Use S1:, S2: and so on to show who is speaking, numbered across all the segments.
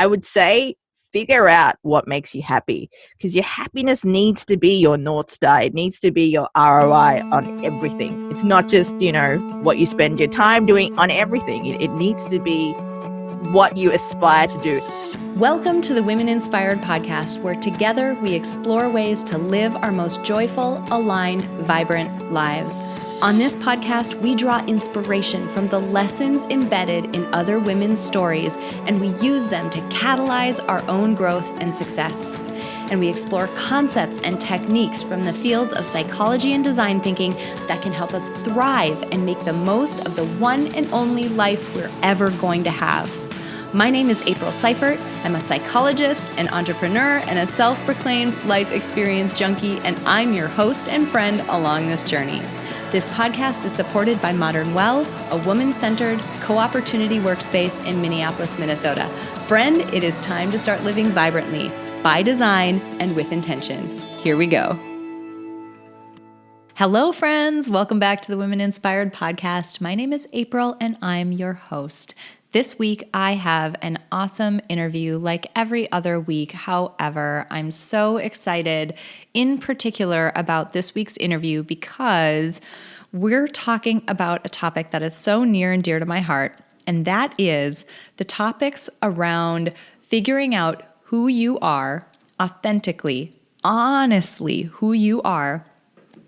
S1: I would say figure out what makes you happy, because your happiness needs to be your North Star. It needs to be your ROI on everything. It's not just, what you spend your time doing on everything. It needs to be what you aspire to do.
S2: Welcome to the Women Inspired Podcast, where together we explore ways to live our most joyful, aligned, vibrant lives. On this podcast, we draw inspiration from the lessons embedded in other women's stories, and we use them to catalyze our own growth and success. And we explore concepts and techniques from the fields of psychology and design thinking that can help us thrive and make the most of the one and only life we're ever going to have. My name is April Seifert. I'm a psychologist, an entrepreneur, and a self-proclaimed life experience junkie, and I'm your host and friend along this journey. This podcast is supported by Modern Well, a woman-centered co-opportunity workspace in Minneapolis, Minnesota. Friend, it is time to start living vibrantly, by design and with intention. Here we go. Hello, friends. Welcome back to the Women Inspired Podcast. My name is April, and I'm your host. This week, I have an awesome interview like every other week. However, I'm so excited in particular about this week's interview because we're talking about a topic that is so near and dear to my heart, and that is the topics around figuring out who you are authentically, honestly, who you are,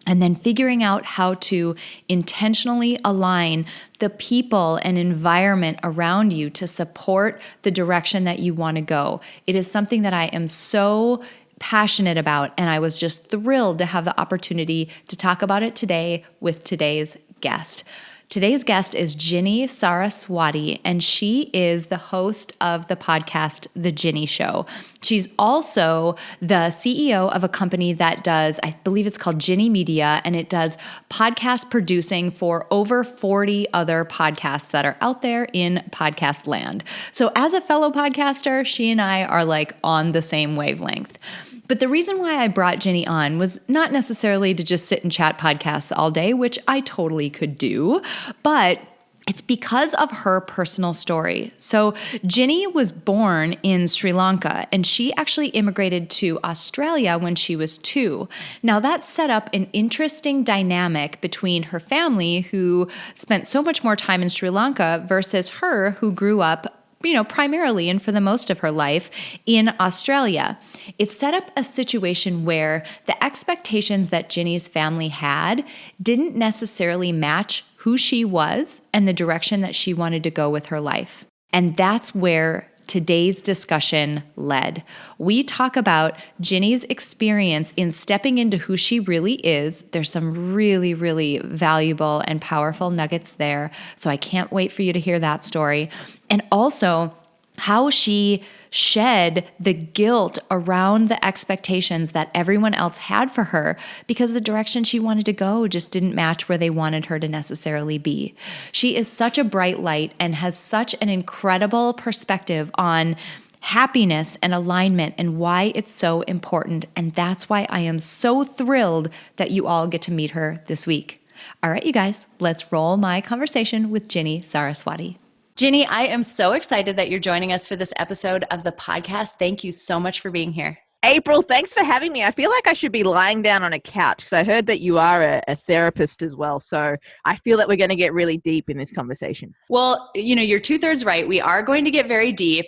S2: and then figuring out how to intentionally align the people and environment around you to support the direction that you want to go. It is something that I am so passionate about, and I was just thrilled to have the opportunity to talk about it today with today's guest. Today's guest is Ginni Saraswati, and she is the host of the podcast, The Ginni Show. She's also the CEO of a company that does, I believe it's called Ginni Media, and it does podcast producing for over 40 other podcasts that are out there in podcast land. So as a fellow podcaster, she and I are like on the same wavelength. But the reason why I brought Ginni on was not necessarily to just sit and chat podcasts all day, which I totally could do, but it's because of her personal story. So Ginni was born in Sri Lanka, and she actually immigrated to Australia when she was 2. Now that set up an interesting dynamic between her family, who spent so much more time in Sri Lanka, versus her, who grew up primarily and for the most of her life in Australia. It set up a situation where the expectations that Ginni's family had didn't necessarily match who she was and the direction that she wanted to go with her life. And that's where today's discussion led. We talk about Ginni's experience in stepping into who she really is. There's some really, really valuable and powerful nuggets there. So I can't wait for you to hear that story. And also how she shed the guilt around the expectations that everyone else had for her because the direction she wanted to go just didn't match where they wanted her to necessarily be. She is such a bright light and has such an incredible perspective on happiness and alignment and why it's so important. And that's why I am so thrilled that you all get to meet her this week. All right, you guys, let's roll my conversation with Ginni Saraswati. Ginni, I am so excited that you're joining us for this episode of the podcast. Thank you so much for being here.
S1: April, thanks for having me. I feel like I should be lying down on a couch because I heard that you are a therapist as well. So I feel that we're going to get really deep in this conversation.
S2: Well, you're 2/3 right. We are going to get very deep.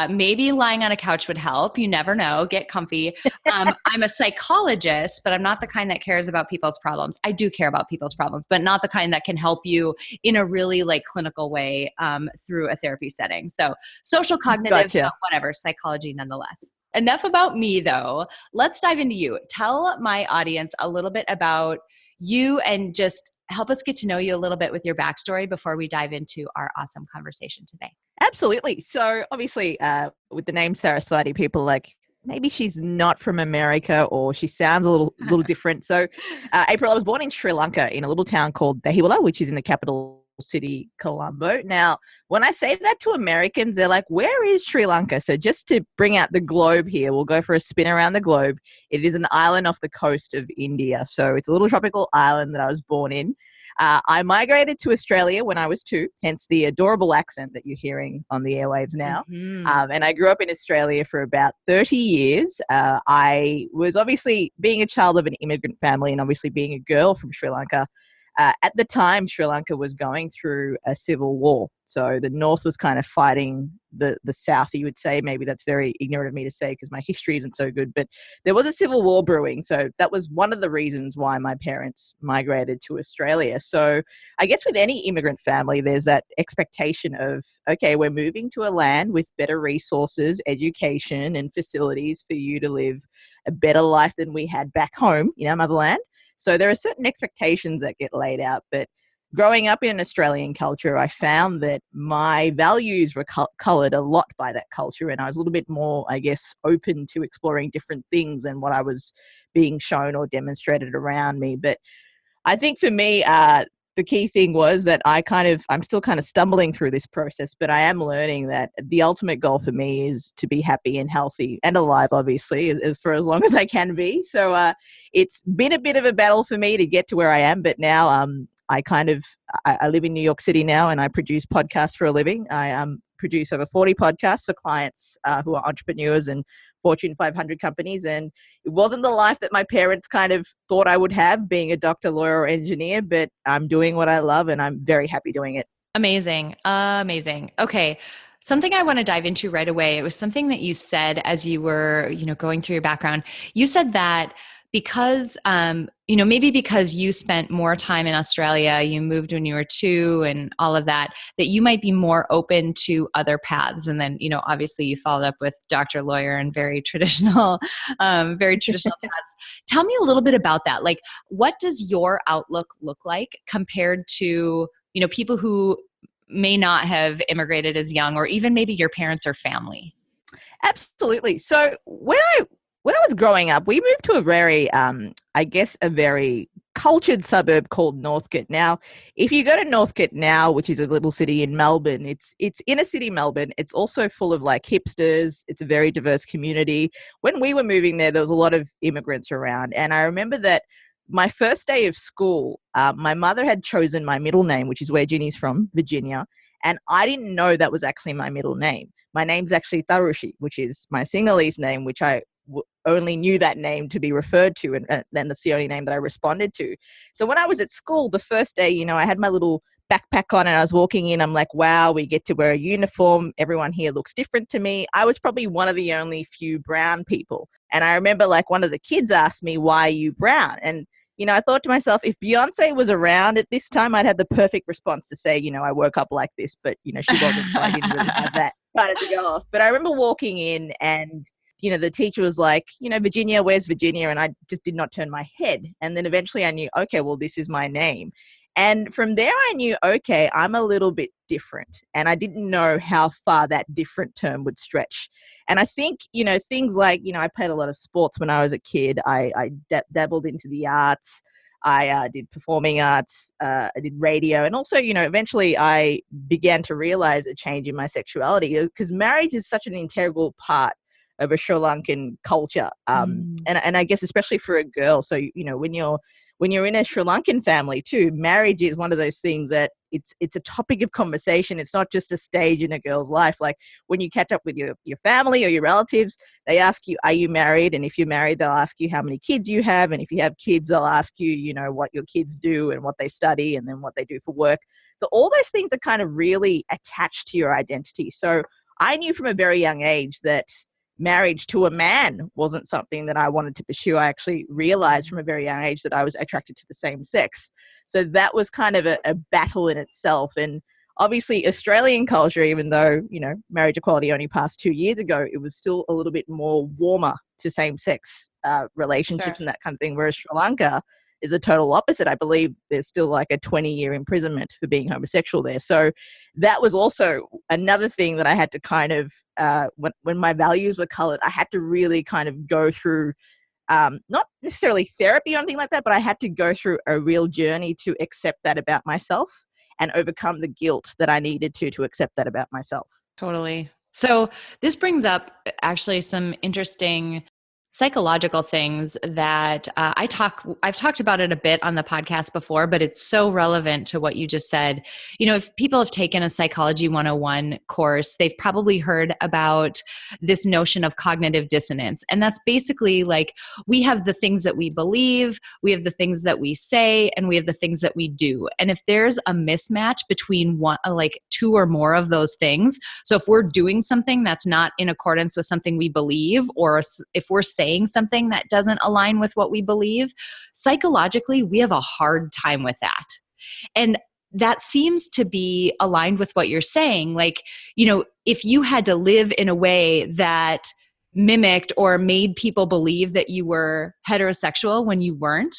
S2: Maybe lying on a couch would help. You never know. Get comfy. I'm a psychologist, but I'm not the kind that cares about people's problems. I do care about people's problems, but not the kind that can help you in a really clinical way through a therapy setting. So social cognitive,
S1: Gotcha.
S2: Whatever, psychology nonetheless. Enough about me, though. Let's dive into you. Tell my audience a little bit about you and just help us get to know you a little bit with your backstory before we dive into our awesome conversation today.
S1: Absolutely. So obviously with the name Saraswati, people like, maybe she's not from America or she sounds a little different. So April, I was born in Sri Lanka in a little town called Dehiwala, which is in the capital city, Colombo. Now, when I say that to Americans, they're like, where is Sri Lanka? So just to bring out the globe here, we'll go for a spin around the globe. It is an island off the coast of India. So it's a little tropical island that I was born in. I migrated to Australia when I was 2, hence the adorable accent that you're hearing on the airwaves now.
S2: Mm-hmm.
S1: And I grew up in Australia for about 30 years. I was obviously being a child of an immigrant family and obviously being a girl from Sri Lanka. At the time, Sri Lanka was going through a civil war. So the North was kind of fighting the South, you would say. Maybe that's very ignorant of me to say because my history isn't so good. But there was a civil war brewing. So that was one of the reasons why my parents migrated to Australia. So I guess with any immigrant family, there's that expectation of, okay, we're moving to a land with better resources, education, and facilities for you to live a better life than we had back home, motherland. So there are certain expectations that get laid out, but growing up in Australian culture, I found that my values were colored a lot by that culture, and I was a little bit more, I guess, open to exploring different things than what I was being shown or demonstrated around me. But I think for me, the key thing was that I'm still kind of stumbling through this process, but I am learning that the ultimate goal for me is to be happy and healthy and alive, obviously, for as long as I can be. So it's been a bit of a battle for me to get to where I am, but now I live in New York City now and I produce podcasts for a living. I produce over 40 podcasts for clients who are entrepreneurs and Fortune 500 companies. And it wasn't the life that my parents kind of thought I would have, being a doctor, lawyer, or engineer, but I'm doing what I love and I'm very happy doing it.
S2: Amazing. Amazing. Okay. Something I want to dive into right away. It was something that you said as you were, going through your background. You said that because, maybe because you spent more time in Australia, you moved when you were 2 and all of that, that you might be more open to other paths. And then, obviously you followed up with doctor, lawyer, and very traditional paths. Tell me a little bit about that. Like, what does your outlook look like compared to, people who may not have immigrated as young, or even maybe your parents or family?
S1: Absolutely. So when I was growing up, we moved to a very, a very cultured suburb called Northcote. Now, if you go to Northcote now, which is a little city in Melbourne, it's inner city Melbourne. It's also full of like hipsters. It's a very diverse community. When we were moving there was a lot of immigrants around, and I remember that my first day of school, my mother had chosen my middle name, which is where Ginni's from, Virginia, and I didn't know that was actually my middle name. My name's actually Tharushi, which is my Sinhalese name, which I only knew that name to be referred to, and then that's the only name that I responded to. So when I was at school, the first day, I had my little backpack on and I was walking in. I'm like, wow, we get to wear a uniform. Everyone here looks different to me. I was probably one of the only few brown people. And I remember like one of the kids asked me, why are you brown? And I thought to myself, if Beyonce was around at this time, I'd have the perfect response to say, I woke up like this, but, she wasn't, so I didn't really have that kind of to go off. But I remember walking in and, the teacher was like, Virginia, where's Virginia? And I just did not turn my head. And then eventually I knew, okay, well, this is my name. And from there I knew, okay, I'm a little bit different. And I didn't know how far that different term would stretch. And I think, things like, I played a lot of sports when I was a kid. I dabbled into the arts. I did performing arts. I did radio. And also, eventually I began to realize a change in my sexuality because marriage is such an integral part of a Sri Lankan culture. And I guess especially for a girl. So, when you're in a Sri Lankan family too, marriage is one of those things that it's a topic of conversation. It's not just a stage in a girl's life. Like when you catch up with your family or your relatives, they ask you, are you married? And if you're married, they'll ask you how many kids you have. And if you have kids, they'll ask you, what your kids do and what they study and then what they do for work. So all those things are kind of really attached to your identity. So I knew from a very young age that marriage to a man wasn't something that I wanted to pursue. I actually realized from a very young age that I was attracted to the same sex. So that was kind of a battle in itself. And obviously Australian culture, even though, marriage equality only passed 2 years ago, it was still a little bit more warmer to same-sex relationships. Sure. And that kind of thing. Whereas Sri Lanka is a total opposite. I believe there's still like a 20-year imprisonment for being homosexual there. So that was also another thing that I had to kind of, when my values were colored, I had to really kind of go through, not necessarily therapy or anything like that, but I had to go through a real journey to accept that about myself and overcome the guilt that I needed to accept that about myself.
S2: Totally. So this brings up actually some interesting psychological things that I've talked about it a bit on the podcast before, but it's so relevant to what you just said. If people have taken a Psychology 101 course, they've probably heard about this notion of cognitive dissonance. And that's basically like we have the things that we believe, we have the things that we say, and we have the things that we do. And if there's a mismatch between like two or more of those things, so if we're doing something that's not in accordance with something we believe, or if we're saying something that doesn't align with what we believe, psychologically, we have a hard time with that. And that seems to be aligned with what you're saying. Like, if you had to live in a way that mimicked or made people believe that you were heterosexual when you weren't,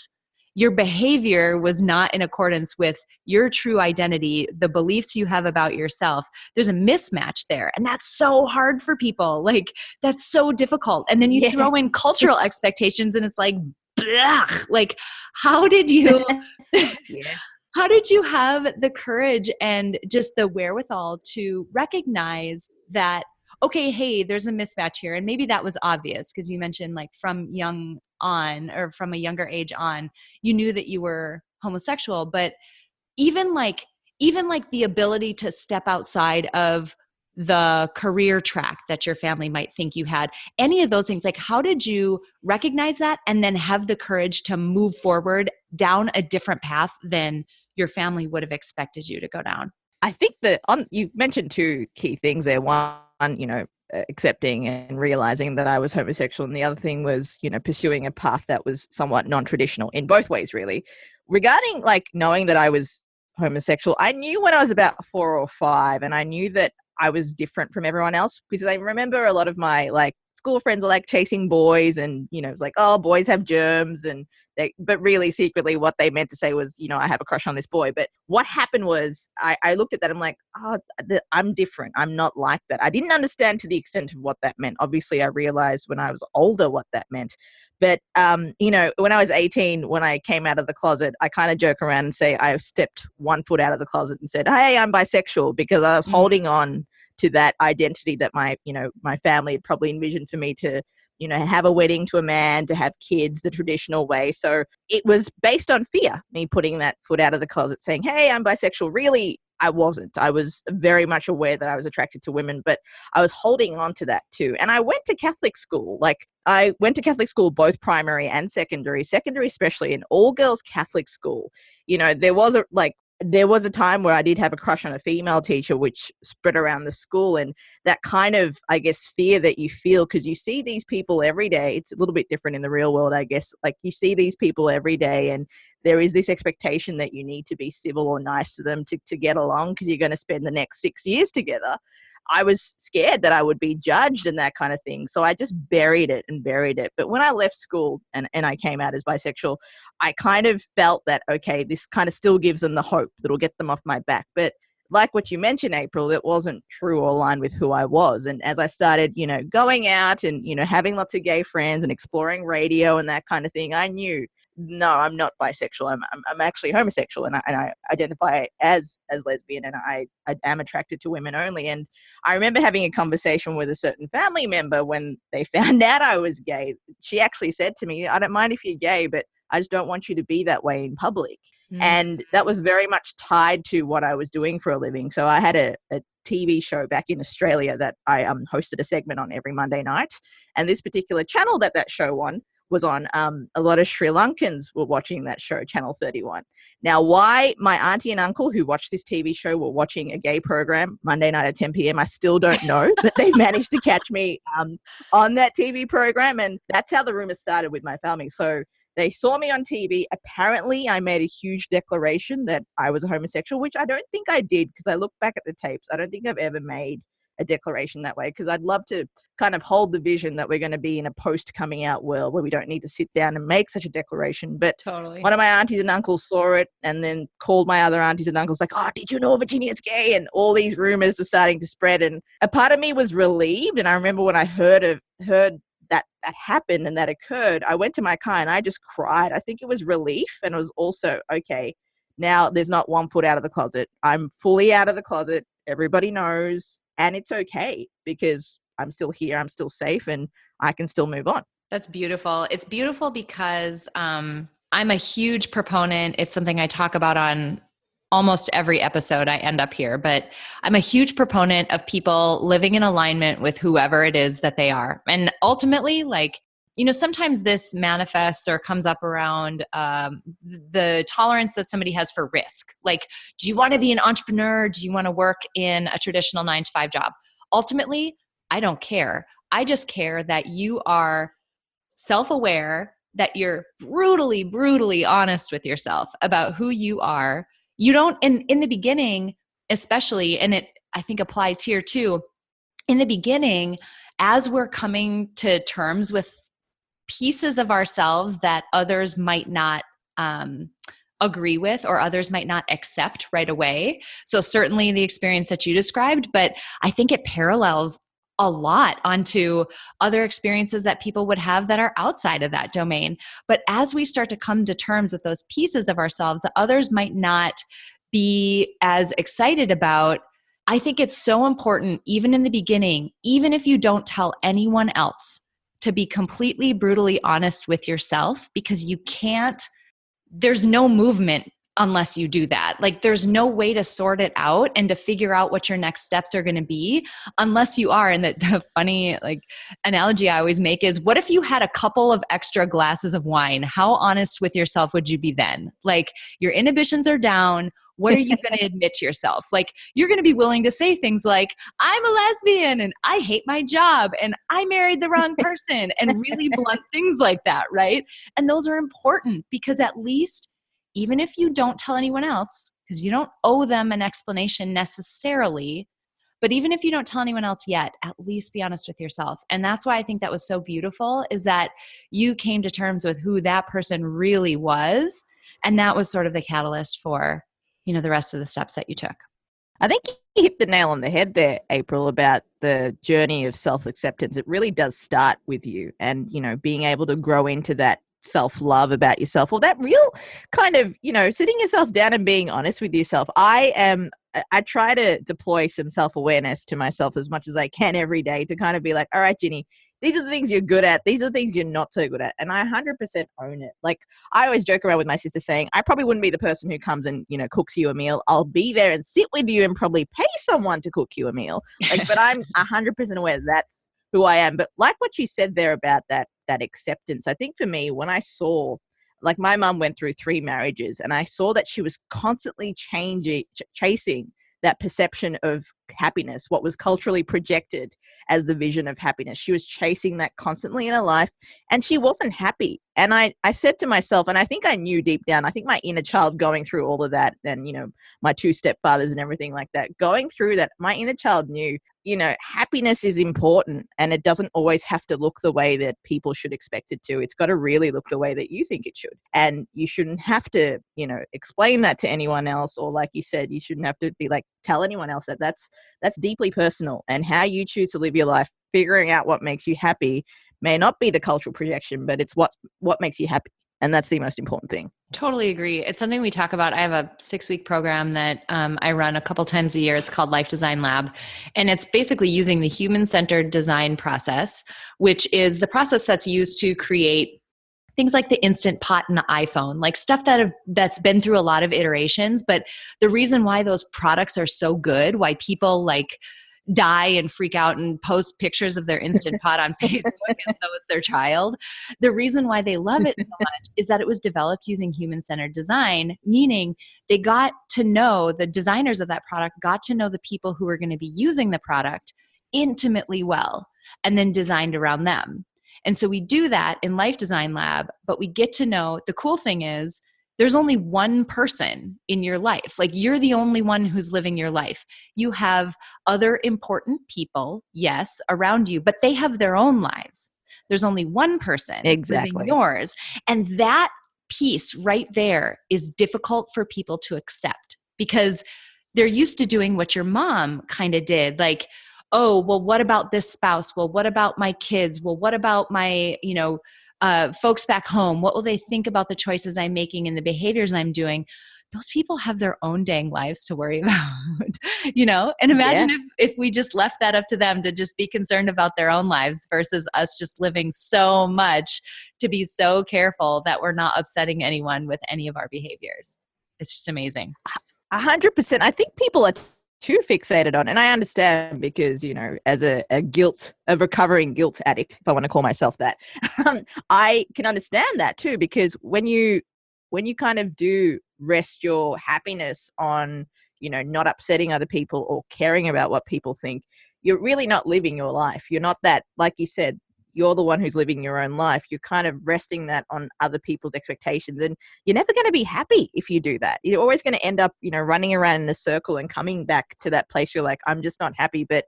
S2: your behavior was not in accordance with your true identity, the beliefs you have about yourself. There's a mismatch there. And that's so hard for people. Like, that's so difficult. And then you throw in cultural expectations and it's like, blech. Like, how did you, how did you have the courage and just the wherewithal to recognize that, okay, hey, there's a mismatch here. And maybe that was obvious because you mentioned like from young on, or from a younger age on, you knew that you were homosexual, but even like the ability to step outside of the career track that your family might think you had, any of those things, like how did you recognize that and then have the courage to move forward down a different path than your family would have expected you to go down?
S1: I think that you mentioned two key things there. One, accepting and realizing that I was homosexual. And the other thing was, pursuing a path that was somewhat non-traditional in both ways, really. Regarding like knowing that I was homosexual, I knew when I was about 4 or 5, and I knew that I was different from everyone else because I remember a lot of my like school friends were like chasing boys, and, it was like, oh, boys have germs, and but really secretly what they meant to say was, I have a crush on this boy. But what happened was I looked at that. I'm like, I'm different. I'm not like that. I didn't understand to the extent of what that meant. Obviously, I realized when I was older what that meant. But, when I was 18, when I came out of the closet, I kind of joke around and say I stepped 1 foot out of the closet and said, hey, I'm bisexual, because I was holding on to that identity that my family had probably envisioned for me to, have a wedding to a man, to have kids the traditional way. So it was based on fear, me putting that foot out of the closet saying, hey, I'm bisexual. Really, I wasn't. I was very much aware that I was attracted to women, but I was holding on to that too. And I went to Catholic school. Like, I went to Catholic school, both primary and secondary especially an all-girls Catholic school. There was a time where I did have a crush on a female teacher, which spread around the school. And that kind of, I guess, fear that you feel because you see these people every day. It's a little bit different in the real world, I guess. Like, you see these people every day, and there is this expectation that you need to be civil or nice to them to get along because you're going to spend the next 6 years together. I was scared that I would be judged and that kind of thing. So I just buried it. But when I left school and I came out as bisexual, I kind of felt that, okay, this kind of still gives them the hope that'll get them off my back. But like what you mentioned, April, it wasn't true or aligned with who I was. And as I started, going out and, having lots of gay friends and exploring radio and that kind of thing, I knew, no, I'm not bisexual. I'm actually homosexual, and I identify as lesbian, and I am attracted to women only. And I remember having a conversation with a certain family member when they found out I was gay. She actually said to me, I don't mind if you're gay, but I just don't want you to be that way in public. And that was very much tied to what I was doing for a living. So I had a TV show back in Australia that I hosted a segment on every Monday night. And this particular channel that show was on, a lot of Sri Lankans were watching that show, Channel 31. Now, why my auntie and uncle who watched this TV show were watching a gay program Monday night at 10 p.m., I still don't know, but they managed to catch me on that TV program. And that's how the rumor started with my family. So they saw me on TV. Apparently, I made a huge declaration that I was a homosexual, which I don't think I did, because I look back at the tapes. I don't think I've ever made a declaration that way, because I'd love to kind of hold the vision that we're going to be in a post-coming out world where we don't need to sit down and make such a declaration. But
S2: totally,
S1: one of my aunties and uncles saw it and then called my other aunties and uncles like, oh, did you know Virginia is gay? And all these rumors were starting to spread. And a part of me was relieved. And I remember when I heard that happened and that occurred, I went to my car and I just cried. I think it was relief, and it was also, okay, now there's not 1 foot out of the closet. I'm fully out of the closet. Everybody knows, and it's okay because I'm still here. I'm still safe, and I can still move on.
S2: That's beautiful. It's beautiful because I'm a huge proponent. It's something I talk about on almost every episode I end up here, but I'm a huge proponent of people living in alignment with whoever it is that they are. And ultimately, like, sometimes this manifests or comes up around the tolerance that somebody has for risk. Like, do you want to be an entrepreneur? Do you want to work in a traditional 9 to 5 job? Ultimately, I don't care. I just care that you are self-aware, that you're brutally, brutally honest with yourself about who you are. You don't, in the beginning, especially, and it, I think applies here too, in the beginning, as we're coming to terms with pieces of ourselves that others might not agree with or others might not accept right away. So certainly the experience that you described, but I think it parallels a lot onto other experiences that people would have that are outside of that domain. But as we start to come to terms with those pieces of ourselves that others might not be as excited about, I think it's so important, even in the beginning, even if you don't tell anyone else, to be completely brutally honest with yourself, because you can't, there's no movement unless you do that. Like, there's no way to sort it out and to figure out what your next steps are going to be unless you are. And the funny like analogy I always make is, what if you had a couple of extra glasses of wine? How honest with yourself would you be then? Like, your inhibitions are down. What are you going to admit to yourself? Like, you're going to be willing to say things like, I'm a lesbian and I hate my job and I married the wrong person, and really blunt things like that, right? And those are important because at least, even if you don't tell anyone else, because you don't owe them an explanation necessarily, but even if you don't tell anyone else yet, at least be honest with yourself. And that's why I think that was so beautiful, is that you came to terms with who that person really was. And that was sort of the catalyst for, the rest of the steps that you took.
S1: I think you hit the nail on the head there, April, about the journey of self-acceptance. It really does start with you and, being able to grow into that self-love about yourself, or that real kind of, sitting yourself down and being honest with yourself. I try to deploy some self-awareness to myself as much as I can every day to kind of be like, all right, Ginni, these are the things you're good at. These are the things you're not so good at. And I 100% own it. Like, I always joke around with my sister saying, I probably wouldn't be the person who comes and, cooks you a meal. I'll be there and sit with you and probably pay someone to cook you a meal. Like, but I'm 100% aware that's who I am. But like what you said there about that acceptance, I think for me, when I saw, like, my mum went through 3 marriages and I saw that she was constantly chasing that perception of happiness, what was culturally projected as the vision of happiness. She was chasing that constantly in her life and she wasn't happy. And I said to myself, and I think I knew deep down, I think my inner child going through all of that, and, my 2 stepfathers and everything like that, going through that, my inner child knew, happiness is important and it doesn't always have to look the way that people should expect it to. It's got to really look the way that you think it should. And you shouldn't have to, explain that to anyone else. Or like you said, you shouldn't have to be like, tell anyone else that. That's deeply personal. And how you choose to live your life, figuring out what makes you happy, may not be the cultural projection, but it's what makes you happy. And that's the most important thing.
S2: Totally agree. It's something we talk about. I have a 6-week program that I run a couple times a year. It's called Life Design Lab. And it's basically using the human-centered design process, which is the process that's used to create things like the Instant Pot in the iPhone, like stuff that's been through a lot of iterations. But the reason why those products are so good, why people like die and freak out and post pictures of their Instant Pot on Facebook as though it's their child. The reason why they love it so much is that it was developed using human-centered design, meaning they got to know, the designers of that product got to know the people who were going to be using the product intimately well, and then designed around them. And so we do that in Life Design Lab, but we get to know, the cool thing is, there's only one person in your life. Like, you're the only one who's living your life. You have other important people, yes, around you, but they have their own lives. There's only one person living yours. And that piece right there is difficult for people to accept because they're used to doing what your mom kind of did. Like, oh, well, what about this spouse? Well, what about my kids? Well, what about my, folks back home? What will they think about the choices I'm making and the behaviors I'm doing? those people have their own dang lives to worry about, and imagine
S1: Yeah.
S2: if we just left that up to them to just be concerned about their own lives versus us just living so much to be so careful that we're not upsetting anyone with any of our behaviors. It's just amazing.
S1: 100%. I think people are too fixated on, and I understand because, as a recovering guilt addict, if I want to call myself that, I can understand that too, because when you kind of do rest your happiness on, not upsetting other people or caring about what people think, you're really not living your life. You're not that, like you said, you're the one who's living your own life. You're kind of resting that on other people's expectations. And you're never going to be happy if you do that. You're always going to end up, running around in a circle and coming back to that place. You're like, I'm just not happy. But,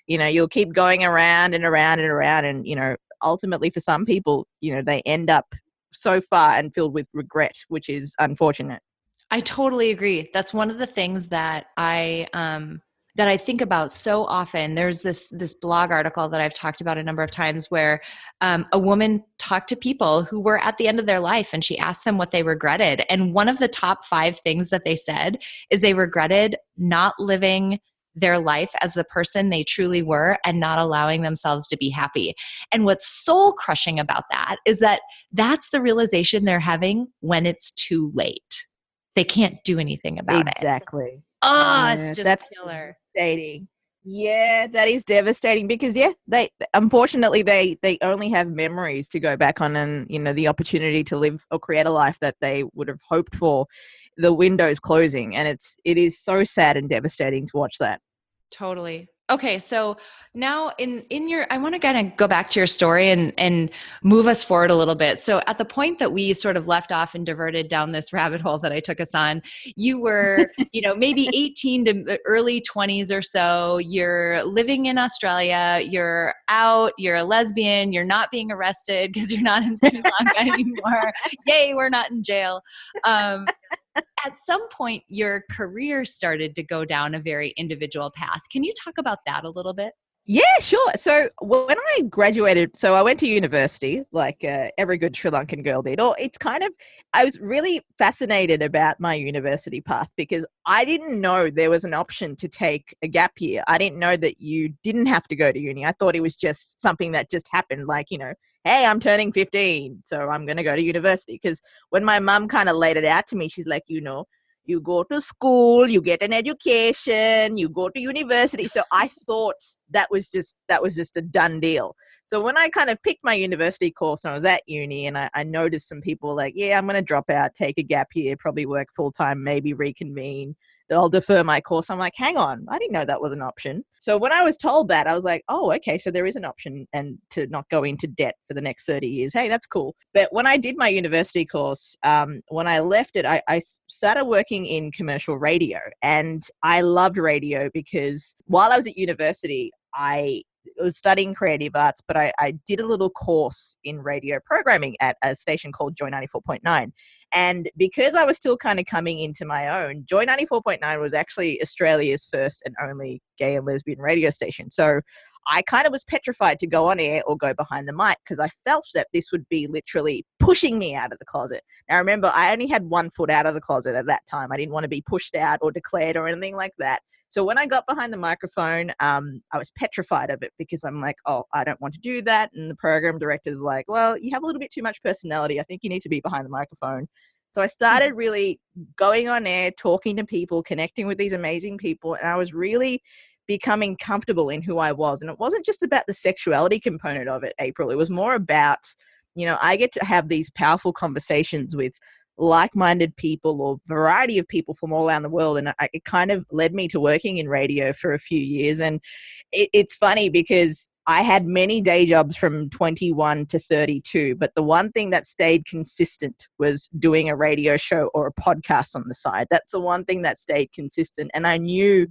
S1: you'll keep going around and around and around. And, ultimately for some people, they end up so far and filled with regret, which is unfortunate.
S2: I totally agree. That's one of the things that I think about so often. There's this blog article that I've talked about a number of times where a woman talked to people who were at the end of their life, and she asked them what they regretted. And one of the top 5 things that they said is they regretted not living their life as the person they truly were and not allowing themselves to be happy. And what's soul crushing about that is that that's the realization they're having when it's too late. They can't do anything about it.
S1: Exactly.
S2: Oh, it's just
S1: that's
S2: killer.
S1: Devastating. Yeah, that is devastating because they unfortunately they only have memories to go back on, and the opportunity to live or create a life that they would have hoped for. The window's closing, and it is so sad and devastating to watch that.
S2: Totally. Okay, so now in your, I want to kind of go back to your story and move us forward a little bit. So at the point that we sort of left off and diverted down this rabbit hole that I took us on, you were, maybe 18 to early 20s or so. You're living in Australia. You're out. You're a lesbian. You're not being arrested because you're not in Sri Lanka anymore. Yay, we're not in jail. At some point, your career started to go down a very individual path. Can you talk about that a little bit?
S1: Yeah, sure. So when I graduated, so I went to university like every good Sri Lankan girl did. I was really fascinated about my university path because I didn't know there was an option to take a gap year. I didn't know that you didn't have to go to uni. I thought it was just something that just happened, like, hey, I'm turning 15, so I'm going to go to university. Because when my mum kind of laid it out to me, she's like, you go to school, you get an education, you go to university. So I thought that was just a done deal. So when I kind of picked my university course and I was at uni, and I noticed some people like, yeah, I'm going to drop out, take a gap year, probably work full time, maybe reconvene. I'll defer my course. I'm like, hang on, I didn't know that was an option. So when I was told that, I was like, oh, okay, so there is an option, and to not go into debt for the next 30 years. Hey, that's cool. But when I did my university course, when I left it, I started working in commercial radio, and I loved radio because while I was at university, I was studying creative arts, but I did a little course in radio programming at a station called Joy 94.9. And because I was still kind of coming into my own, Joy 94.9 was actually Australia's first and only gay and lesbian radio station. So I kind of was petrified to go on air or go behind the mic because I felt that this would be literally pushing me out of the closet. Now, remember, I only had 1 foot out of the closet at that time. I didn't want to be pushed out or declared or anything like that. So when I got behind the microphone, I was petrified of it because I'm like, oh, I don't want to do that. And the program director's like, well, you have a little bit too much personality. I think you need to be behind the microphone. So I started really going on air, talking to people, connecting with these amazing people. And I was really becoming comfortable in who I was. And it wasn't just about the sexuality component of it, April. It was more about, I get to have these powerful conversations with like-minded people or variety of people from all around the world. And it kind of led me to working in radio for a few years. And it's funny because I had many day jobs from 21 to 32, but the one thing that stayed consistent was doing a radio show or a podcast on the side. That's the one thing that stayed consistent. And I knew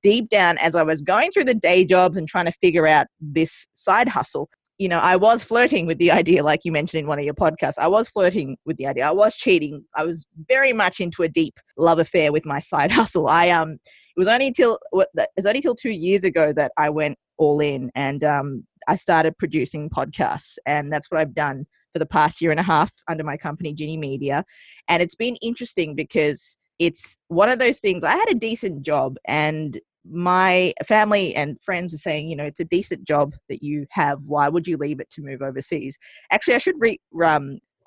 S1: deep down as I was going through the day jobs and trying to figure out this side hustle, I was flirting with the idea, like you mentioned in one of your podcasts. I was flirting with the idea. I was cheating. I was very much into a deep love affair with my side hustle. It was only till 2 years ago that I went all in, and I started producing podcasts, and that's what I've done for the past year and a half under my company, Ginni Media. And it's been interesting because it's one of those things. I had a decent job, and my family and friends were saying, it's a decent job that you have. Why would you leave it to move overseas? Actually, I should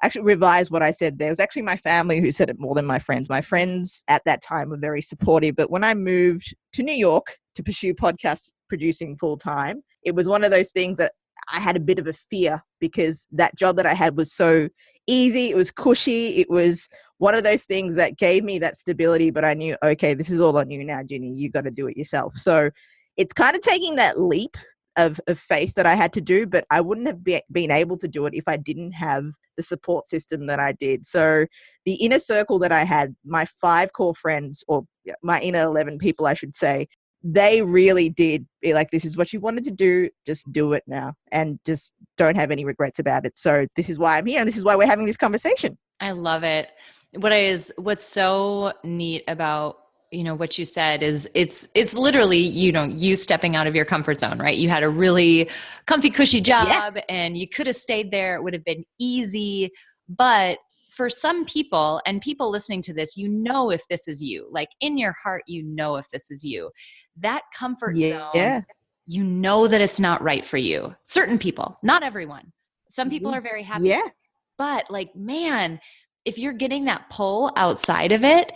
S1: actually revise what I said there. It was actually my family who said it more than my friends. My friends at that time were very supportive, but when I moved to New York to pursue podcast producing full time, it was one of those things that I had a bit of a fear, because that job that I had was so easy. It was cushy. It was one of those things that gave me that stability, but I knew, okay, this is all on you now, Ginni. You got to do it yourself. So it's kind of taking that leap of faith that I had to do, but I wouldn't have been able to do it if I didn't have the support system that I did. So the inner circle that I had, my 5 core friends, or my inner 11 people, I should say, they really did be like, this is what you wanted to do, just do it now, and just don't have any regrets about it. So this is why I'm here, and this is why we're having this conversation.
S2: I love it. What's so neat about, what you said is it's literally, you stepping out of your comfort zone, right? You had a really comfy, cushy job and you could have stayed there. It would have been easy. But for some people, and people listening to this, if this is you, like in your heart, if this is you, that comfort zone, that it's not right for you. Certain people, not everyone. Some people are very happy.
S1: Yeah.
S2: But like, man, if you're getting that pull outside of it,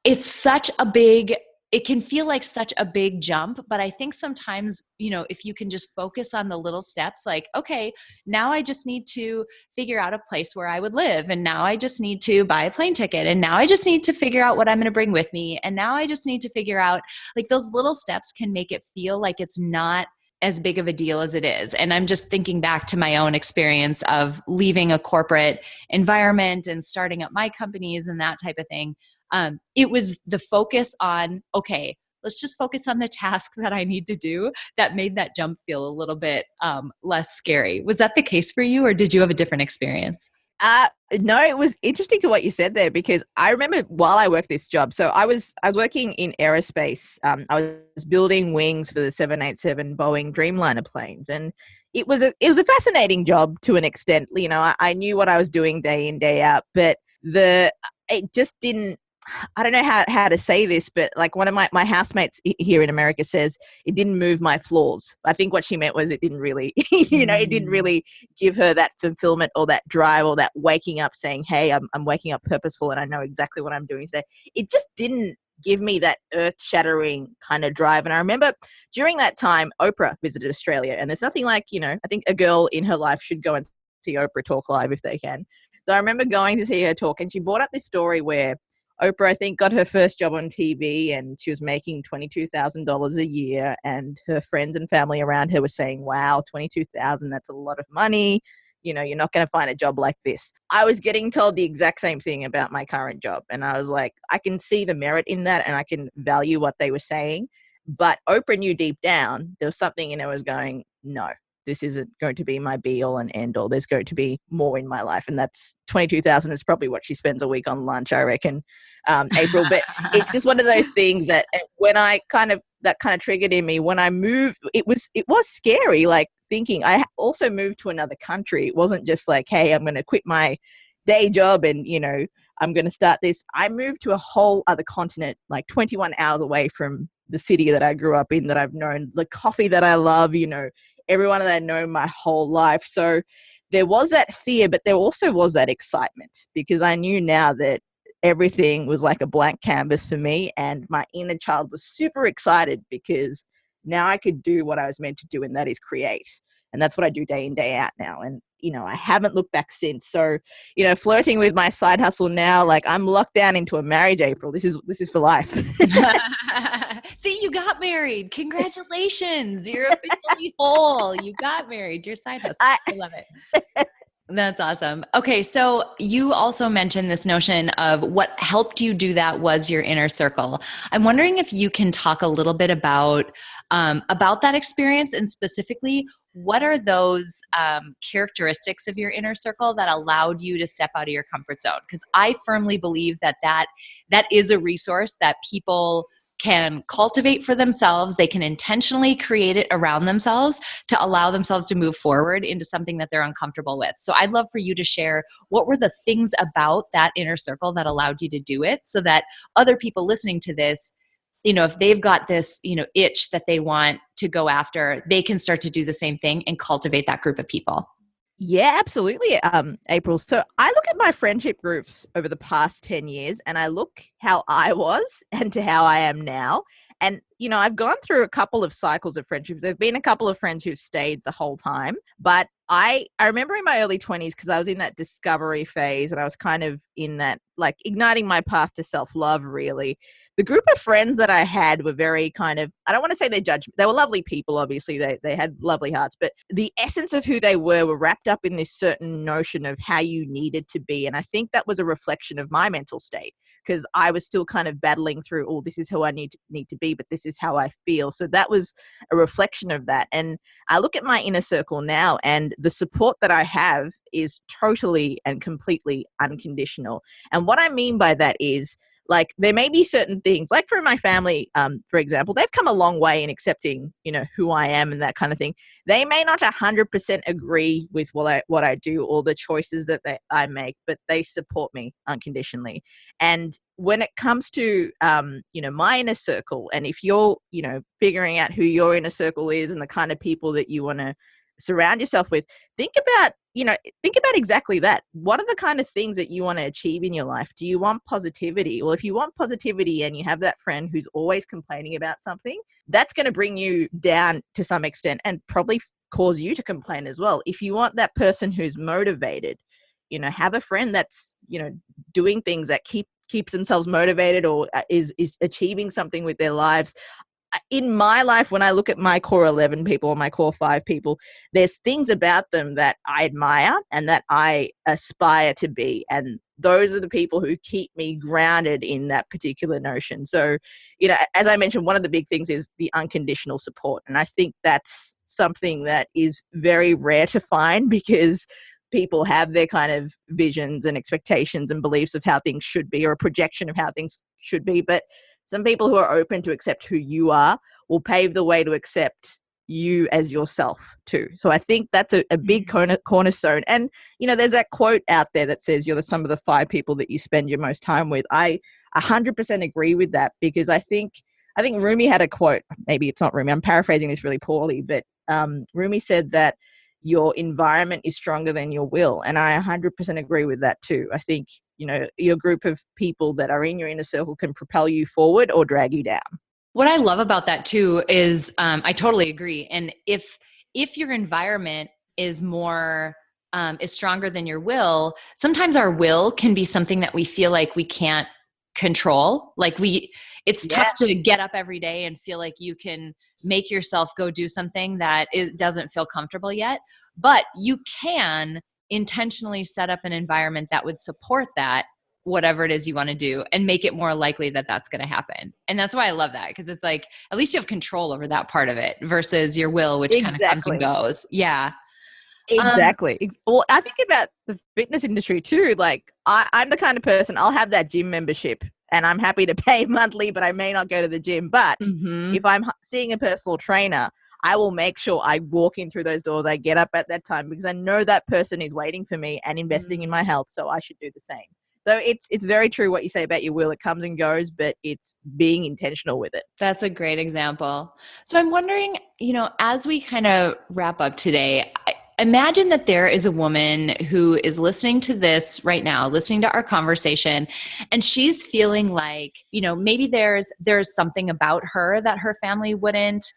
S2: it can feel like such a big jump. But I think sometimes, if you can just focus on the little steps, like, okay, now I just need to figure out a place where I would live. And now I just need to buy a plane ticket. And now I just need to figure out what I'm going to bring with me. And now I just need to figure out, like, those little steps can make it feel like it's not as big of a deal as it is. And I'm just thinking back to my own experience of leaving a corporate environment and starting up my companies and that type of thing. It was the focus on, okay, let's just focus on the task that I need to do, that made that jump feel a little bit less scary. Was that the case for you, or did you have a different experience?
S1: No, it was interesting to what you said there, because I remember while I worked this job, so I was working in aerospace. I was building wings for the 787 Boeing Dreamliner planes, and it was a fascinating job to an extent. I knew what I was doing day in, day out, but it just didn't. I don't know how to say this, but like one of my housemates here in America says, it didn't move my flaws. I think what she meant was it didn't really, it didn't really give her that fulfillment or that drive or that waking up saying, hey, I'm waking up purposeful and I know exactly what I'm doing today. It just didn't give me that earth-shattering kind of drive. And I remember during that time, Oprah visited Australia, and there's nothing like, I think a girl in her life should go and see Oprah talk live if they can. So I remember going to see her talk, and she brought up this story where Oprah, I think, got her first job on TV and she was making $22,000 a year, and her friends and family around her were saying, wow, $22,000, that's a lot of money. You're not going to find a job like this. I was getting told the exact same thing about my current job. And I was like, I can see the merit in that and I can value what they were saying. But Oprah knew deep down there was something in her was going, no, this isn't going to be my be all and end all. There's going to be more in my life. And that's 22,000 is probably what she spends a week on lunch, I reckon, April. But it's just one of those things that when that kind of triggered in me when I moved, it was scary, like thinking I also moved to another country. It wasn't just like, hey, I'm going to quit my day job and, I'm going to start this. I moved to a whole other continent, like 21 hours away from the city that I grew up in, that I've known, the coffee that I love, everyone that I know my whole life. So there was that fear, but there also was that excitement, because I knew now that everything was like a blank canvas for me, and my inner child was super excited because now I could do what I was meant to do, and that is create. And that's what I do day in, day out now. And, I haven't looked back since. So, flirting with my side hustle now, like I'm locked down into a marriage, April. This is for life.
S2: See, you got married. Congratulations. You're officially whole. You got married. Your side hustle. I love it. That's awesome. Okay. So you also mentioned this notion of what helped you do that was your inner circle. I'm wondering if you can talk a little bit about that experience, and specifically, what are those characteristics of your inner circle that allowed you to step out of your comfort zone? Because I firmly believe that is a resource that people can cultivate for themselves. They can intentionally create it around themselves to allow themselves to move forward into something that they're uncomfortable with. So I'd love for you to share what were the things about that inner circle that allowed you to do it, so that other people listening to this, if they've got this, itch that they want to go after, they can start to do the same thing and cultivate that group of people.
S1: Yeah, absolutely, April. So I look at my friendship groups over the past 10 years and I look how I was and to how I am now. And, I've gone through a couple of cycles of friendships. There've been a couple of friends who've stayed the whole time. But I remember in my early 20s, because I was in that discovery phase and I was kind of in that, like, igniting my path to self-love, really. The group of friends that I had were very kind of, I don't want to say they judged, they were lovely people, obviously. They had lovely hearts, but the essence of who they were wrapped up in this certain notion of how you needed to be. And I think that was a reflection of my mental state, because I was still kind of battling through, oh, this is who I need to be, but this is how I feel. So that was a reflection of that. And I look at my inner circle now, and the support that I have is totally and completely unconditional. And what I mean by that is, like, there may be certain things, like for my family, for example, they've come a long way in accepting, who I am and that kind of thing. They may not 100% agree with what I do or the choices that I make, but they support me unconditionally. And when it comes to, my inner circle, and if you're, figuring out who your inner circle is and the kind of people that you want to surround yourself with, think about exactly that. What are the kind of things that you want to achieve in your life? Do you want positivity? Well, if you want positivity and you have that friend who's always complaining about something, that's going to bring you down to some extent and probably cause you to complain as well. If you want that person who's motivated, have a friend that's, doing things that keeps themselves motivated or is achieving something with their lives. In my life, when I look at my core 11 people or my core 5 people, there's things about them that I admire and that I aspire to be. And those are the people who keep me grounded in that particular notion. So, as I mentioned, one of the big things is the unconditional support. And I think that's something that is very rare to find, because people have their kind of visions and expectations and beliefs of how things should be, or a projection of how things should be. But some people who are open to accept who you are will pave the way to accept you as yourself too. So I think that's a big cornerstone. And, there's that quote out there that says you're the sum of the 5 people that you spend your most time with. I 100% agree with that, because I think Rumi had a quote. Maybe it's not Rumi. I'm paraphrasing this really poorly, but Rumi said that your environment is stronger than your will. And I 100% agree with that too. I think, your group of people that are in your inner circle can propel you forward or drag you down.
S2: What I love about that too is I totally agree. And if your environment is more is stronger than your will, sometimes our will can be something that we feel like we can't control. Like it's tough to get up every day and feel like you can make yourself go do something that it doesn't feel comfortable yet. But you can intentionally set up an environment that would support that, whatever it is you want to do, and make it more likely that that's going to happen. And that's why I love that, because it's like, at least you have control over that part of it versus your will, which kind of comes and goes. Yeah.
S1: Exactly. Well, I think about the fitness industry too. Like, I'm the kind of person, I'll have that gym membership and I'm happy to pay monthly, but I may not go to the gym. But if I'm seeing a personal trainer, I will make sure I walk in through those doors. I get up at that time because I know that person is waiting for me and investing in my health. So I should do the same. So it's very true what you say about your will. It comes and goes, but it's being intentional with it.
S2: That's a great example. So I'm wondering, as we kind of wrap up today, imagine that there is a woman who is listening to this right now, listening to our conversation, and she's feeling like, maybe there's something about her that her family wouldn't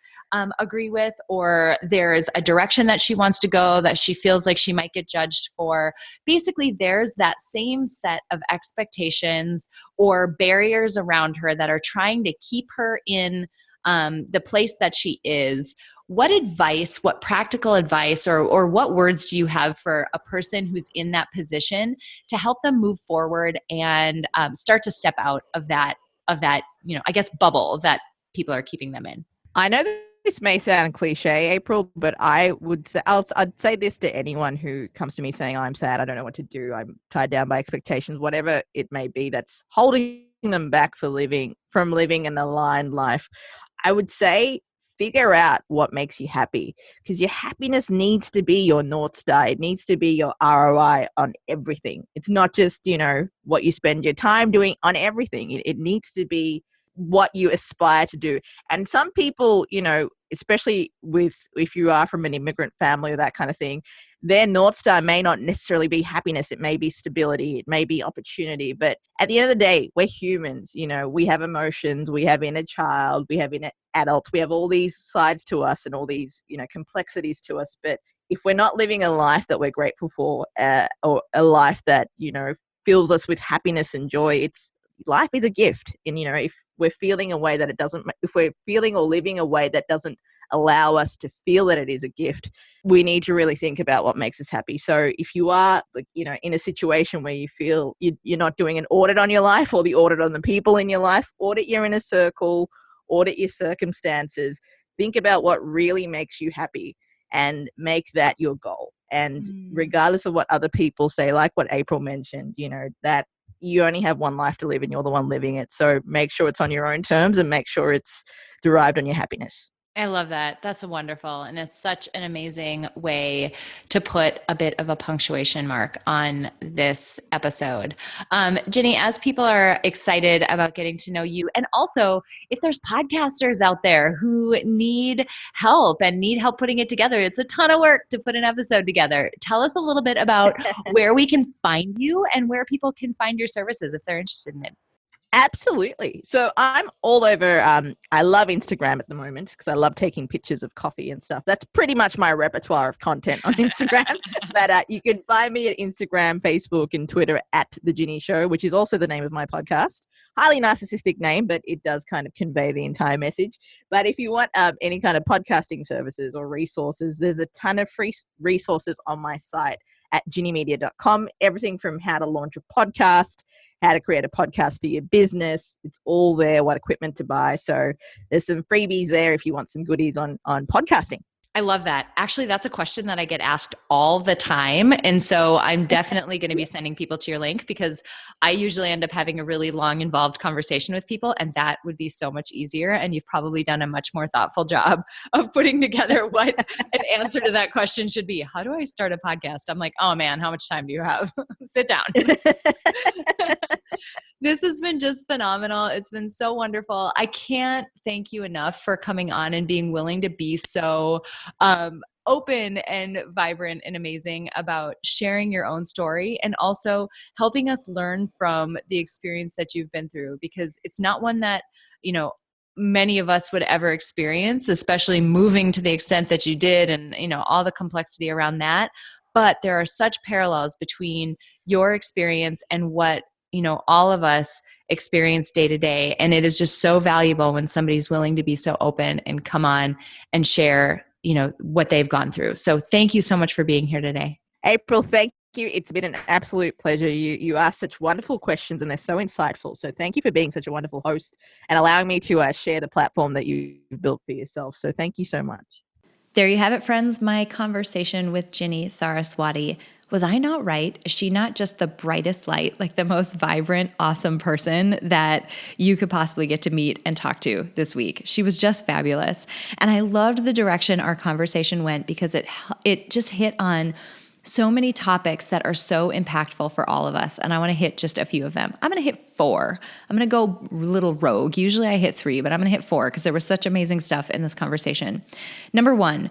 S2: agree with, or there's a direction that she wants to go that she feels like she might get judged for. Basically, there's that same set of expectations or barriers around her that are trying to keep her in the place that she is. What advice, what practical advice, or what words do you have for a person who's in that position to help them move forward and start to step out of that, I guess, bubble that people are keeping them in?
S1: I know this may sound cliche, April, but I would say, I'd say this to anyone who comes to me saying, I'm sad, I don't know what to do, I'm tied down by expectations, whatever it may be that's holding them back from living an aligned life, I would say figure out what makes you happy, because your happiness needs to be your North Star. It needs to be your ROI on everything. It's not just, what you spend your time doing on everything. It needs to be what you aspire to do. And some people, especially if you are from an immigrant family or that kind of thing, their North Star may not necessarily be happiness. It may be stability. It may be opportunity. But at the end of the day, we're humans. We have emotions. We have inner child. We have inner adults. We have all these sides to us and all these, complexities to us. But if we're not living a life that we're grateful for, or a life that, fills us with happiness and joy, life is a gift. And, if we're feeling a way that if we're feeling or living a way that doesn't allow us to feel that it is a gift, we need to really think about what makes us happy. So if you are, in a situation where you feel you're not doing an audit on your life or the audit on the people in your life, audit your inner circle, audit your circumstances, think about what really makes you happy and make that your goal. And regardless of what other people say, like what April mentioned, that you only have one life to live and you're the one living it. So make sure it's on your own terms and make sure it's derived on your happiness.
S2: I love that. That's wonderful. And it's such an amazing way to put a bit of a punctuation mark on this episode. Ginni, as people are excited about getting to know you, and also if there's podcasters out there who need help putting it together, it's a ton of work to put an episode together. Tell us a little bit about where we can find you and where people can find your services if they're interested in it.
S1: Absolutely. So I'm all over. I love Instagram at the moment because I love taking pictures of coffee and stuff. That's pretty much my repertoire of content on Instagram. But you can find me at Instagram, Facebook, and Twitter at The Ginni Show, which is also the name of my podcast. Highly narcissistic name, but it does kind of convey the entire message. But if you want any kind of podcasting services or resources, there's a ton of free resources on my site at ginnimedia.com. Everything from how to launch a podcast, how to create a podcast for your business. It's all there, what equipment to buy. So there's some freebies there if you want some goodies on podcasting.
S2: I love that. Actually, that's a question that I get asked all the time. And so I'm definitely going to be sending people to your link because I usually end up having a really long, involved conversation with people, and that would be so much easier. And you've probably done a much more thoughtful job of putting together what an answer to that question should be. How do I start a podcast? I'm like, oh man, how much time do you have? Sit down. This has been just phenomenal. It's been so wonderful. I can't thank you enough for coming on and being willing to be so open and vibrant and amazing about sharing your own story and also helping us learn from the experience that you've been through, because it's not one that, many of us would ever experience, especially moving to the extent that you did and, all the complexity around that. But there are such parallels between your experience and what all of us experience day to day. And it is just so valuable when somebody's willing to be so open and come on and share, what they've gone through. So thank you so much for being here today.
S1: April, thank you. It's been an absolute pleasure. You ask such wonderful questions and they're so insightful. So thank you for being such a wonderful host and allowing me to share the platform that you've built for yourself. So thank you so much.
S2: There you have it, friends. My conversation with Ginni Saraswati. Was I not right? Is she not just the brightest light, like the most vibrant, awesome person that you could possibly get to meet and talk to this week? She was just fabulous. And I loved the direction our conversation went because it just hit on so many topics that are so impactful for all of us. And I want to hit just a few of them. I'm going to hit 4. I'm going to go a little rogue. Usually I hit 3, but I'm going to hit 4 because there was such amazing stuff in this conversation. Number 1,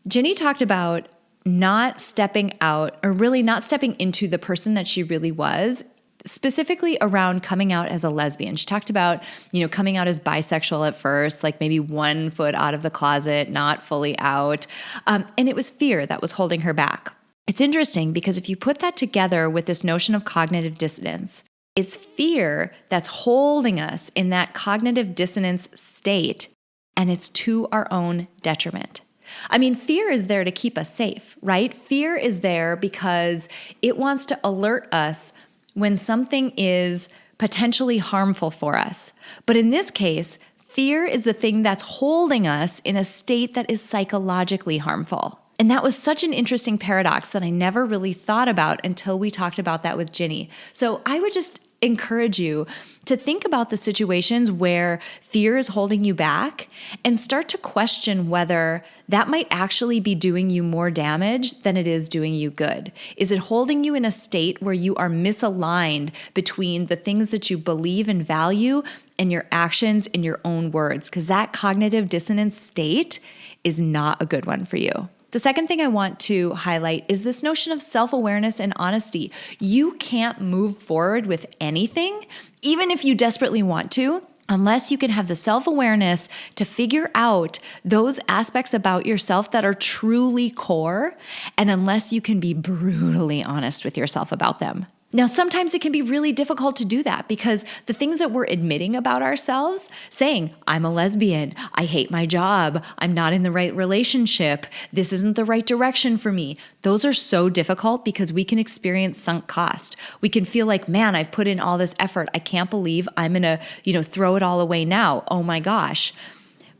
S2: Ginni talked about not stepping out or really not stepping into the person that she really was, specifically around coming out as a lesbian. She talked about, coming out as bisexual at first, like maybe 1 foot out of the closet, not fully out. And it was fear that was holding her back. It's interesting because if you put that together with this notion of cognitive dissonance, it's fear that's holding us in that cognitive dissonance state, and it's to our own detriment. I mean, fear is there to keep us safe, right? Fear is there because it wants to alert us when something is potentially harmful for us. But in this case, fear is the thing that's holding us in a state that is psychologically harmful. And that was such an interesting paradox that I never really thought about until we talked about that with Ginni. So I would just encourage you to think about the situations where fear is holding you back and start to question whether that might actually be doing you more damage than it is doing you good. Is it holding you in a state where you are misaligned between the things that you believe and value and your actions and your own words? Because that cognitive dissonance state is not a good one for you. The second thing I want to highlight is this notion of self-awareness and honesty. You can't move forward with anything, even if you desperately want to, unless you can have the self-awareness to figure out those aspects about yourself that are truly core, and unless you can be brutally honest with yourself about them. Now, sometimes it can be really difficult to do that because the things that we're admitting about ourselves, saying, I'm a lesbian, I hate my job, I'm not in the right relationship, this isn't the right direction for me, those are so difficult because we can experience sunk cost. We can feel like, man, I've put in all this effort. I can't believe I'm going to, throw it all away now. Oh my gosh.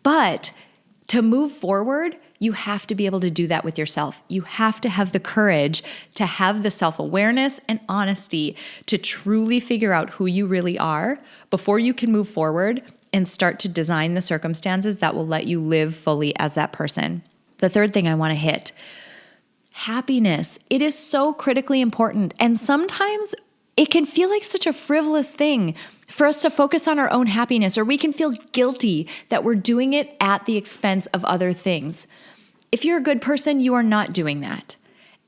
S2: But to move forward, you have to be able to do that with yourself. You have to have the courage to have the self-awareness and honesty to truly figure out who you really are before you can move forward and start to design the circumstances that will let you live fully as that person. The third thing I want to hit, happiness. It is so critically important. And sometimes it can feel like such a frivolous thing for us to focus on our own happiness, or we can feel guilty that we're doing it at the expense of other things. If you're a good person, you are not doing that.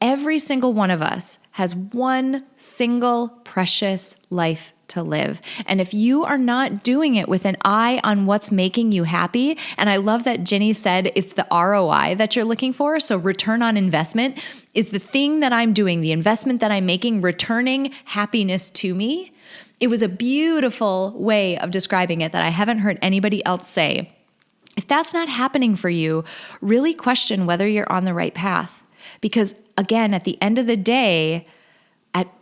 S2: Every single one of us has one single precious life to live. And if you are not doing it with an eye on what's making you happy, and I love that Ginni said it's the ROI that you're looking for. So return on investment is the thing that I'm doing, the investment that I'm making, returning happiness to me. It was a beautiful way of describing it that I haven't heard anybody else say. If that's not happening for you, really question whether you're on the right path. Because again, at the end of the day,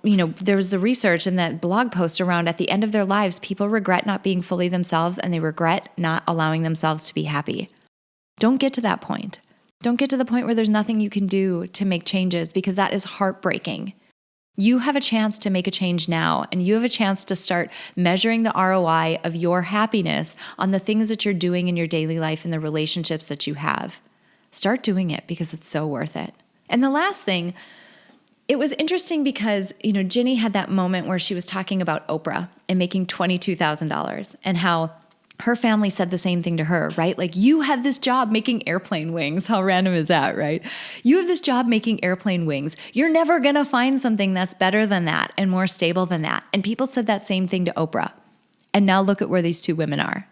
S2: there was the research in that blog post around at the end of their lives, people regret not being fully themselves and they regret not allowing themselves to be happy. Don't get to that point. Don't get to the point where there's nothing you can do to make changes, because that is heartbreaking. You have a chance to make a change now, and you have a chance to start measuring the ROI of your happiness on the things that you're doing in your daily life and the relationships that you have. Start doing it because it's so worth it. And the last thing, it was interesting because, Ginni had that moment where she was talking about Oprah and making $22,000 and how her family said the same thing to her, right? Like, you have this job making airplane wings. How random is that, right? You have this job making airplane wings. You're never going to find something that's better than that and more stable than that. And people said that same thing to Oprah. And now look at where these two women are.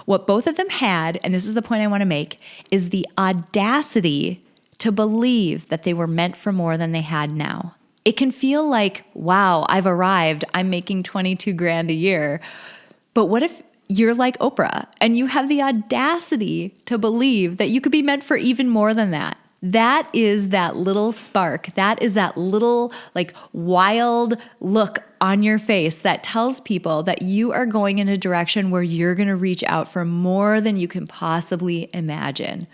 S2: What both of them had, and this is the point I want to make, is the audacity to believe that they were meant for more than they had now. It can feel like, wow, I've arrived. I'm making 22 grand a year. But what if you're like Oprah and you have the audacity to believe that you could be meant for even more than that? That is that little spark. That is that little wild look on your face that tells people that you are going in a direction where you're going to reach out for more than you can possibly imagine.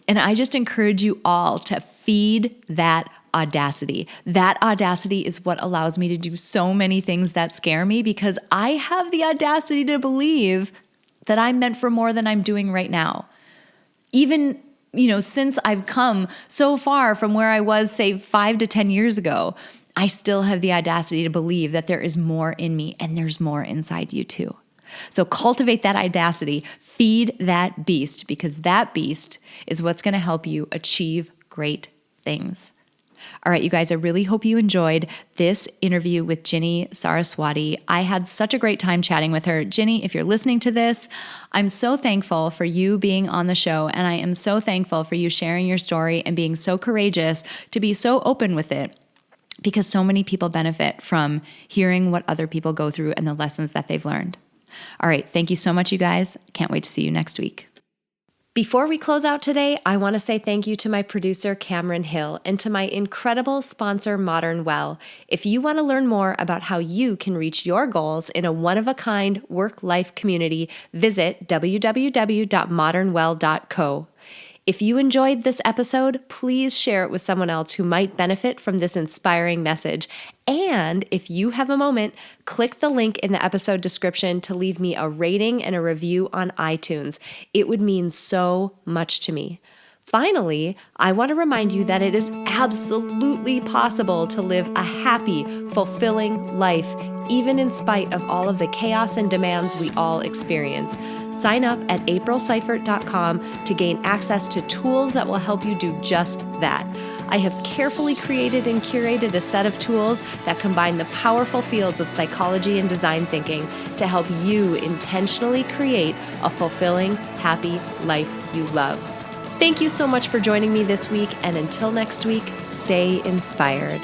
S2: And I just encourage you all to feed that audacity. That audacity is what allows me to do so many things that scare me, because I have the audacity to believe that I'm meant for more than I'm doing right now. Even, since I've come so far from where I was, say, 5 to 10 years ago, I still have the audacity to believe that there is more in me and there's more inside you too. So cultivate that audacity, feed that beast, because that beast is what's going to help you achieve great things. All right, you guys, I really hope you enjoyed this interview with Ginni Saraswati. I had such a great time chatting with her. Ginni, if you're listening to this, I'm so thankful for you being on the show, and I am so thankful for you sharing your story and being so courageous to be so open with it, because so many people benefit from hearing what other people go through and the lessons that they've learned. All right, thank you so much, you guys. Can't wait to see you next week. Before we close out today, I want to say thank you to my producer, Cameron Hill, and to my incredible sponsor, Modern Well. If you want to learn more about how you can reach your goals in a one-of-a-kind work-life community, visit www.modernwell.co.
S3: If you enjoyed this episode, please share it with someone else who might benefit from this inspiring message. And if you have a moment, click the link in the episode description to leave me a rating and a review on iTunes. It would mean so much to me. Finally, I want to remind you that it is absolutely possible to live a happy, fulfilling life, even in spite of all of the chaos and demands we all experience. Sign up at aprilseifert.com to gain access to tools that will help you do just that. I have carefully created and curated a set of tools that combine the powerful fields of psychology and design thinking to help you intentionally create a fulfilling, happy life you love. Thank you so much for joining me this week, and until next week, stay inspired.